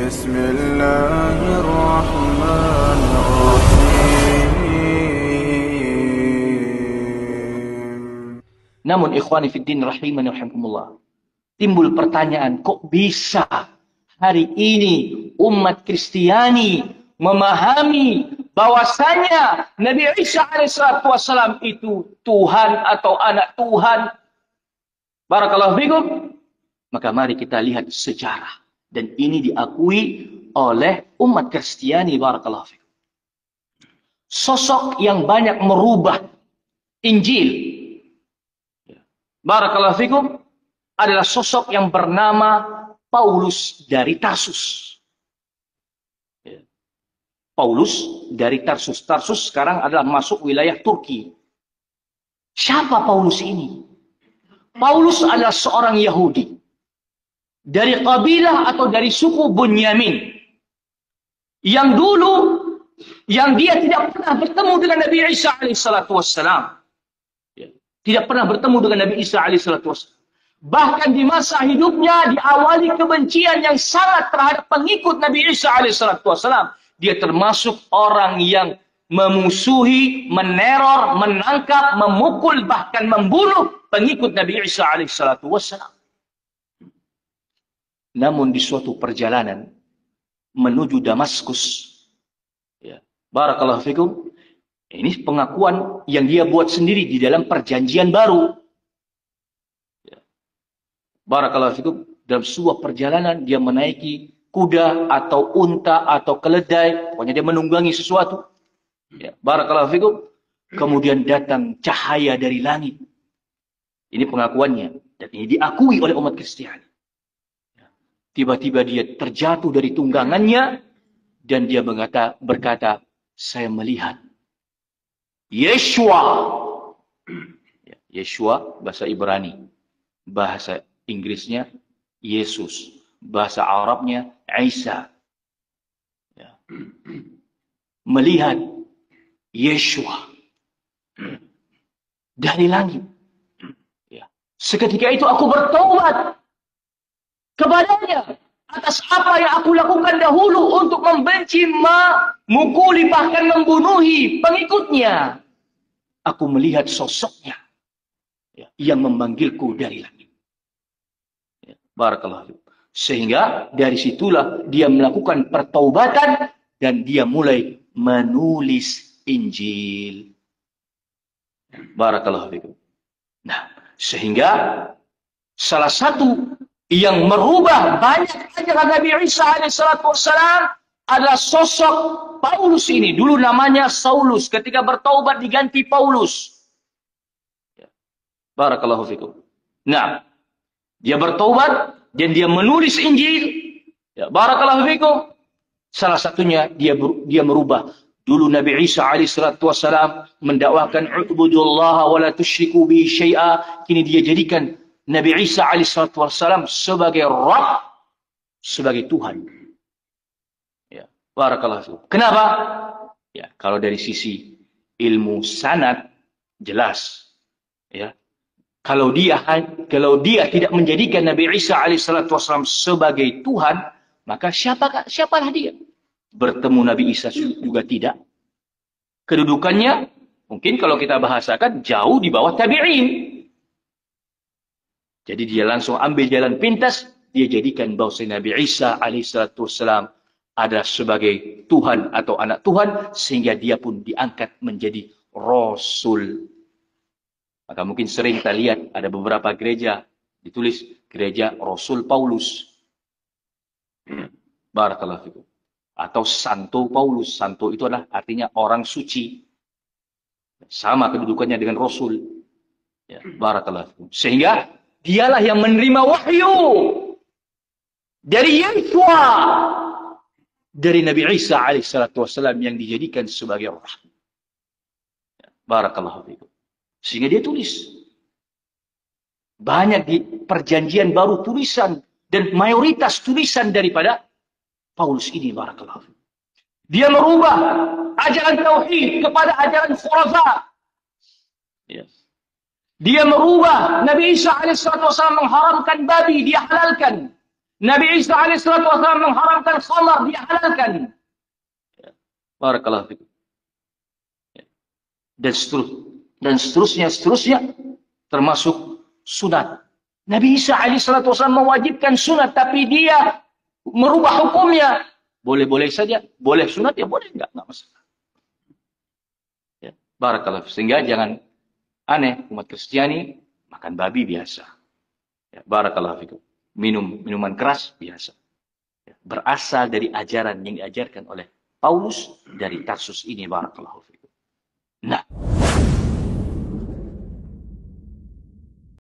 بسم الله الرحمن الرحيم. Namun ikhwani fiddin rahimani rahimakumullah, timbul pertanyaan, kok bisa hari ini umat Kristiani memahami bahwasanya Nabi Isa alaihissalam itu Tuhan atau anak Tuhan? Barakallahu fikum. Maka mari kita lihat sejarah, dan ini diakui oleh umat Kristiani. Barakallahu fikum. Sosok yang banyak merubah Injil, barakallahu fikum, adalah sosok yang bernama Paulus dari Tarsus. Paulus dari Tarsus. Tarsus sekarang adalah masuk wilayah Turki. Siapa Paulus ini? Paulus adalah seorang Yahudi dari kabilah atau dari suku Bunyamin, yang dulu dia tidak pernah bertemu dengan Nabi Isa alaihissalatu wassalam. Tidak pernah bertemu dengan Nabi Isa alaihissalatu wassalam. Bahkan di masa hidupnya diawali kebencian yang sangat terhadap pengikut Nabi Isa alaihissalatu wassalam. Dia termasuk orang yang memusuhi, meneror, menangkap, memukul, bahkan membunuh pengikut Nabi Isa alaihissalatu wassalam. Namun di suatu perjalanan menuju Damaskus, barakallahu fikum, ini pengakuan yang dia buat sendiri di dalam perjanjian baru. Barakallahu fikum, dalam sebuah perjalanan dia menaiki kuda atau unta atau keledai, pokoknya dia menunggangi sesuatu. Barakallahu fikum, kemudian datang cahaya dari langit. Ini pengakuannya, dan ini diakui oleh umat Kristiani. Tiba-tiba dia terjatuh dari tunggangannya, dan dia berkata, saya melihat Yeshua. Yeshua bahasa Ibrani, bahasa Inggrisnya Yesus, bahasa Arabnya Isa. Melihat Yeshua dari langit. Seketika itu aku bertaubat kepadanya atas apa yang aku lakukan dahulu untuk membenci, memukuli, bahkan membunuhi pengikutnya. Aku melihat sosoknya yang memanggilku dari langit. Barakallahu. Sehingga dari situlah dia melakukan pertaubatan dan dia mulai menulis Injil. Barakallahu fikum. Nah, sehingga salah satu yang merubah banyak ajaran Nabi Isa alaihissalatu wassalam adalah sosok Paulus ini. Dulu namanya Saulus, ketika bertaubat diganti Paulus. Barakallahu fikum. Nah, dia bertaubat dan dia menulis Injil. Barakallahu fikum. Salah satunya dia merubah. Dulu Nabi Isa alaihissalatu wassalam mendakwakan u'budullaha wa la tusyriku bihi syai'a. Kini dia jadikan Nabi Isa alaihissalatu wassalam sebagai Rabb, sebagai Tuhan. Barakallahu fikum. Kenapa? Kalau dari sisi ilmu sanad jelas. Kalau dia tidak menjadikan Nabi Isa alaihissalatu wassalam sebagai Tuhan, maka siapalah dia? Bertemu Nabi Isa juga tidak. Kedudukannya mungkin kalau kita bahasakan jauh di bawah tabi'in. Jadi dia langsung ambil jalan pintas, dia jadikan bahwa Nabi Isa alaihissalatu wassalam adalah sebagai Tuhan atau anak Tuhan, sehingga dia pun diangkat menjadi Rasul. Maka mungkin sering kita lihat ada beberapa gereja ditulis gereja Rasul Paulus. Barakallahu fikum. Atau Santo Paulus. Santo itu adalah artinya orang suci. Sama kedudukannya dengan Rasul. Barakallahu fikum. Sehingga dialah yang menerima wahyu dari Yeshua, dari Nabi Isa alaihissalatu wassalam yang dijadikan sebagai rahmat. Barakallahu fikum. Sehingga dia tulis. Banyak di perjanjian baru tulisan, dan mayoritas tulisan daripada Paulus ini. Barakallahu fikum. Dia merubah ajaran tauhid kepada ajaran khurafa. Dia merubah Nabi Isa alaihissalatu wassalam mengharamkan babi, dia halalkan. Nabi Isa alaihissalatu wassalam mengharamkan khamar, dia halalkan. Ya. Barakallahu fikum. Ya. Dan seterusnya, termasuk sunat. Nabi Isa alaihissalatu wassalam mewajibkan sunat, tapi dia merubah hukumnya. Boleh-boleh saja, boleh sunat ya boleh, enggak masalah. Ya. Barakallahu fikum. Sehingga jangan aneh umat Kristiani makan babi biasa. Ya. Barakallahu fikum. Minum minuman keras biasa. Ya. Berasal dari ajaran yang diajarkan oleh Paulus dari Tarsus ini. Barakallahu fikum. Nah,